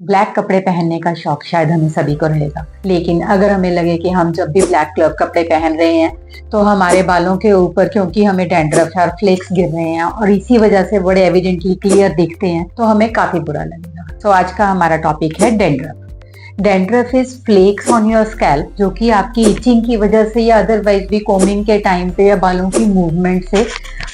Black कपड़े पहनने का शौक शायद हमें सभी को रहेगा, लेकिन अगर हमें लगे कि हम जब भी ब्लैक कलर कपड़े पहन रहे हैं तो हमारे बालों के ऊपर क्योंकि हमें डैंड्रफ और फ्लेक्स गिर रहे हैं और इसी वजह से बड़े एविडेंटली क्लियर दिखते हैं, तो हमें काफी बुरा लगेगा। तो आज का हमारा टॉपिक है dandruff. Dandruff is flakes on your scalp, जो कि आपकी इचिंग की वजह से या अदरवाइज भी कोमिंग के टाइम पे या बालों की मूवमेंट से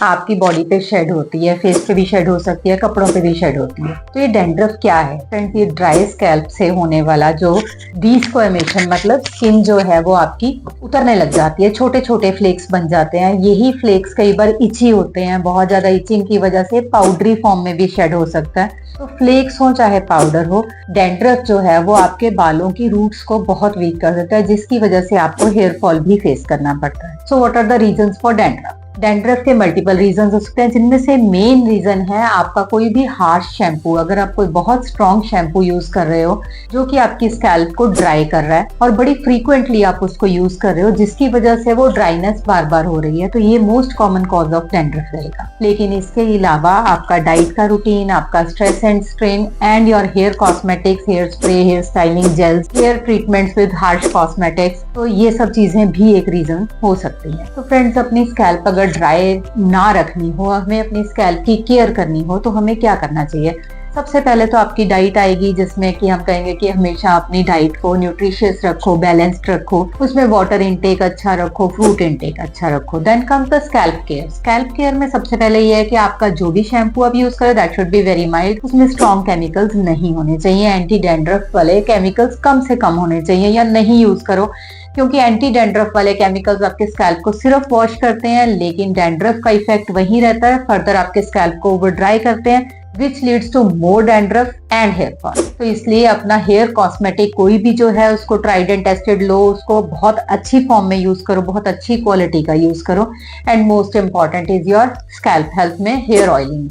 आपकी बॉडी पे शेड होती है, फेस पे भी शेड हो सकती है, कपड़ों पे भी शेड होती है। तो ये डैंड्रफ क्या है फ्रेंड्स? ये ड्राई स्कैल्प से होने वाला जो डिस्क्वेमेशन, मतलब स्किन जो है वो आपकी उतरने लग जाती है, छोटे छोटे फ्लेक्स बन जाते हैं। यही फ्लेक्स कई बार इची होते हैं, बहुत ज्यादा इचिंग की वजह से पाउडरी फॉर्म में भी शेड हो सकता है। तो फ्लेक्स हो चाहे पाउडर हो, डैंड्रफ जो है वो आपके बालों की रूट्स को बहुत वीक कर देता है, जिसकी वजह से आपको हेयर फॉल भी फेस करना पड़ता है। So what are the reasons for dandruff? Dandruff के मल्टीपल रीजन हो सकते हैं, जिनमें से मेन रीजन है आपका कोई भी हार्श शैम्पू। अगर आप कोई बहुत स्ट्रॉन्ग शैम्पू यूज कर रहे हो जो कि आपकी स्कैल्प को ड्राई कर रहा है और बड़ी फ्रीक्वेंटली आप उसको यूज कर रहे हो, जिसकी वजह से वो ड्राइनेस बार बार हो रही है, तो ये most common cause of dandruff रहेगा। लेकिन इसके अलावा आपका डाइट का रूटीन, आपका stress and strain and your hair cosmetics, hair spray, hair styling gels, hair treatments with harsh cosmetics, तो ये सब चीजें भी एक रीजन हो सकती है। तो फ्रेंड्स, अपनी स्कैल्प अगर ड्राई ना रखनी हो, हमें अपनी स्कैल्प की केयर करनी हो, तो हमें क्या करना चाहिए? सबसे पहले तो आपकी डाइट आएगी, जिसमें कि हम कहेंगे कि हमेशा अपनी डाइट को न्यूट्रिशियस रखो, बैलेंस्ड रखो, उसमें वाटर इनटेक अच्छा रखो, फ्रूट इनटेक अच्छा रखो। Then comes the scalp care. Scalp care में सबसे पहले ये है कि आपका जो भी शैम्पू आप यूज करें that should be very mild, उसमें स्ट्रॉन्ग केमिकल्स नहीं होने चाहिए, एंटी डैंड्रफ वाले केमिकल्स कम से कम होने चाहिए या नहीं यूज करो, क्योंकि एंटी डैंड्रफ वाले केमिकल्स आपके स्कैल्प को सिर्फ वॉश करते हैं, लेकिन डैंड्रफ का इफेक्ट वही रहता है, फर्दर आपके स्कैल्प को ओवर ड्राई करते हैं, which leads to more dandruff and hair fall। तो इसलिए अपना हेयर कॉस्मेटिक कोई भी जो है उसको ट्राइड एंड टेस्टेड लो, उसको बहुत अच्छी फॉर्म में यूज करो, बहुत अच्छी क्वालिटी का यूज करो। And most important is your scalp health में hair oiling.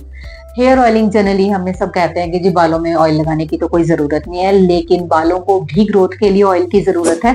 Hair oiling generally हमें सब कहते हैं कि जी बालों में ऑयल लगाने की तो कोई जरूरत नहीं है, लेकिन बालों को भी ग्रोथ के लिए ऑयल की जरूरत है।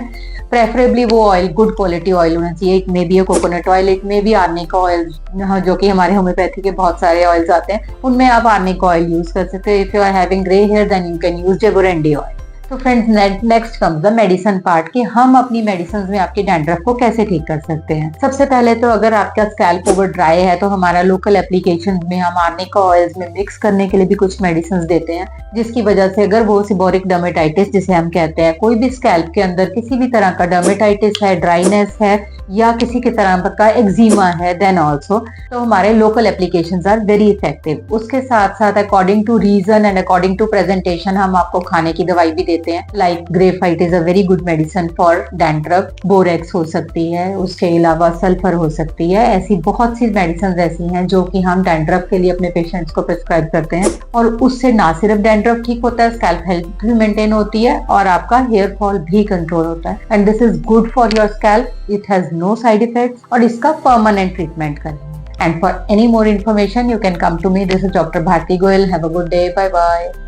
प्रेफरेबली वो ऑयल गुड क्वालिटी ऑयल होना चाहिए। It may be coconut oil, it may be आर्निक oil, जो कि हमारे होम्योपैथी के बहुत सारे ऑयल्स आते हैं, उनमें आप आर्निक ऑयल यूज कर सकते हैं। If you are having grey hair then you can use jaborandi oil. तो friends, next comes the medicine part, कि हम अपनी मेडिसिन में आपकी डैंड्रफ को कैसे ठीक कर सकते हैं। सबसे पहले तो अगर आपका स्कैल्प ओवर ड्राई है तो हमारा लोकल एप्लीकेशन में हम आर्निक ऑयल्स में मिक्स करने के लिए भी कुछ मेडिसिन देते हैं, जिसकी वजह से अगर वो सिबोरिक डर्मेटाइटिस जिसे हम कहते हैं, कोई भी स्कैल्प के अंदर किसी भी तरह का डर्मेटाइटिस है, ड्राइनेस है या किसी की तरह का एक्जिमा है, देन ऑल्सो तो हमारे local applications are very effective. उसके साथ साथ according to region and according to presentation हम आपको खाने की दवाई भी देते हैं। Like graphite is a very good medicine for dandruff, borax हो सकती है, उसके अलावा सल्फर हो सकती है। ऐसी बहुत सी मेडिसिन ऐसी हैं जो कि हम डैंड्रफ के लिए अपने पेशेंट्स को प्रिस्क्राइब करते हैं, और उससे ना सिर्फ डैंड्रफ ठीक होता है, स्कैल्प हेल्थ भी मेंटेन होती है और आपका हेयर फॉल भी कंट्रोल होता है। And this is good for your scalp, it has no side effects, और इसका permanent treatment करें। And for any more information you can come to me. This is Dr. Bharti Goyal. Have a good day. Bye bye.